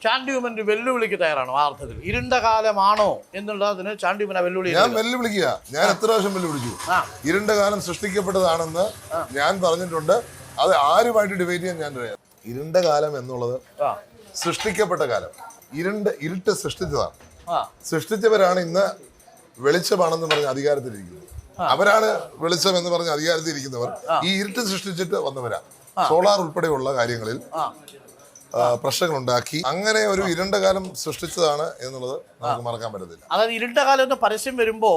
ചാണ്ടിയുമൻ വെല്ലുവിളിക്ക് തയ്യാറാണോ ആ അർത്ഥത്തിൽ? ഇരുണ്ട കാലമാണോ എന്നുള്ളതിന് ചാണ്ടിയുമൻ വെല്ലുവിളി. ഞാൻ വെല്ലുവിളിക്കുക. ഞാൻ എത്ര പ്രാവശ്യം വെല്ലുവിളിച്ചു. ഇരുണ്ട കാലം സൃഷ്ടിക്കപ്പെട്ടതാണെന്ന് ഞാൻ പറഞ്ഞിട്ടുണ്ട്. അത് ആരുമായിട്ട് ഡിബേറ്റ് ചെയ്യാൻ ഞാൻ പറയാം. ഇരുണ്ട കാലം എന്നുള്ളത് സൃഷ്ടിക്കപ്പെട്ട കാലം. ഇരുട്ട് സൃഷ്ടിച്ചതാണ്. സൃഷ്ടിച്ചവരാണ് ഇന്ന് വെളിച്ചമാണെന്ന് പറഞ്ഞ് അധികാരത്തിലിരിക്കുന്നത്. അവരാണ് വെളിച്ചം എന്ന് പറഞ്ഞ് അധികാരത്തിലിരിക്കുന്നവർ. ഈ ഇരുട്ട് സൃഷ്ടിച്ചിട്ട് വന്നവരാ. സോളാർ ഉൾപ്പെടെയുള്ള കാര്യങ്ങളിൽ പ്രശ്നങ്ങൾ ഉണ്ടാക്കി അങ്ങനെ ഒരു ഇരുണ്ട കാലം സൃഷ്ടിച്ചതാണ് എന്നുള്ളത് നമുക്ക് മറക്കാൻ പറ്റത്തില്ല. അതായത് ഇരുണ്ട കാലം എന്ന് പരസ്യം വരുമ്പോ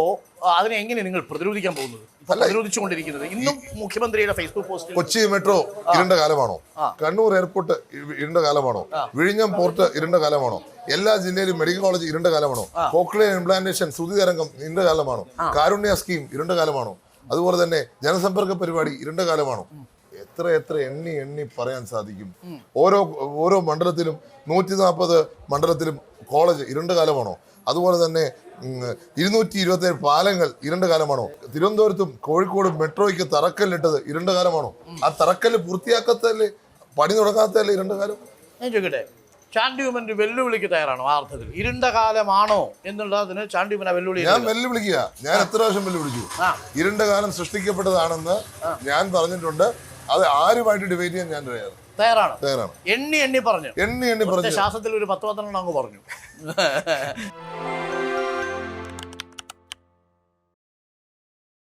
അതിനെ എങ്ങനെ നിങ്ങൾ പ്രതിരോധിക്കാൻ പോകുന്നത്? പ്രതിരോധിച്ചുകൊണ്ടിരിക്കുന്നത് ഇന്നും മുഖ്യമന്ത്രിയുടെ ഫേസ്ബുക്ക് പോസ്റ്റ്. കൊച്ചി മെട്രോ ഇരുണ്ട കാലമാണോ? കണ്ണൂർ എയർപോർട്ട് ഇരുണ്ട കാലമാണോ? വിഴിഞ്ഞം പോർട്ട് ഇരുണ്ട കാലമാണോ? എല്ലാ ജില്ലയിലും മെഡിക്കൽ കോളേജ് ഇരുണ്ട കാലമാണോ? കോക്ലിയർ ഇംപ്ലാന്റേഷൻ ശ്രുതി തരംഗം ഇരുണ്ട കാലമാണോ? കാരുണ്യ സ്കീം ഇരുണ്ട കാലമാണോ? അതുപോലെ തന്നെ ജനസമ്പർക്ക പരിപാടി ഇരുണ്ട കാലമാണോ? എത്ര എണ്ണി പറയാൻ സാധിക്കും. ഓരോ മണ്ഡലത്തിലും 140 മണ്ഡലത്തിലും കോളേജ് ഇരുണ്ട കാലമാണോ? അതുപോലെ തന്നെ 227 പാലങ്ങൾ ഇരുണ്ട കാലമാണോ? തിരുവനന്തപുരത്തും കോഴിക്കോടും മെട്രോയ്ക്ക് തറക്കല്ലിട്ടത് ഇരുണ്ട കാലമാണോ? ആ തറക്കല്ല് പൂർത്തിയാക്കാത്തല്ലേ, പണി തുടങ്ങാത്തല്ലേ ഇരുണ്ട കാലം? ഞാൻ ചോദിക്കട്ടെ, ചാണ്ടിയുമൻ വെല്ലുവിളിക്ക് തയ്യാറാണോ ആ അർത്ഥത്തിൽ? ഇരുണ്ട കാലമാണോ എന്നുള്ളതിന് ചാണ്ടിയുമൻ വെല്ലുവിളി. ഞാൻ വെല്ലുവിളിക്കുക. ഞാൻ എത്ര പ്രാവശ്യം വെല്ലുവിളിച്ചു. ഇരുണ്ട കാലം സൃഷ്ടിക്കപ്പെട്ടതാണെന്ന് ഞാൻ പറഞ്ഞിട്ടുണ്ട്. അത് ആരുമായിട്ട് ഡിബേറ്റ് ചെയ്യാൻ ഞാൻ തയ്യാറാണ്. എണ്ണി പറഞ്ഞു. ശാസ്ത്രത്തിൽ ഒരു 10-12 അങ്ങ് പറഞ്ഞു.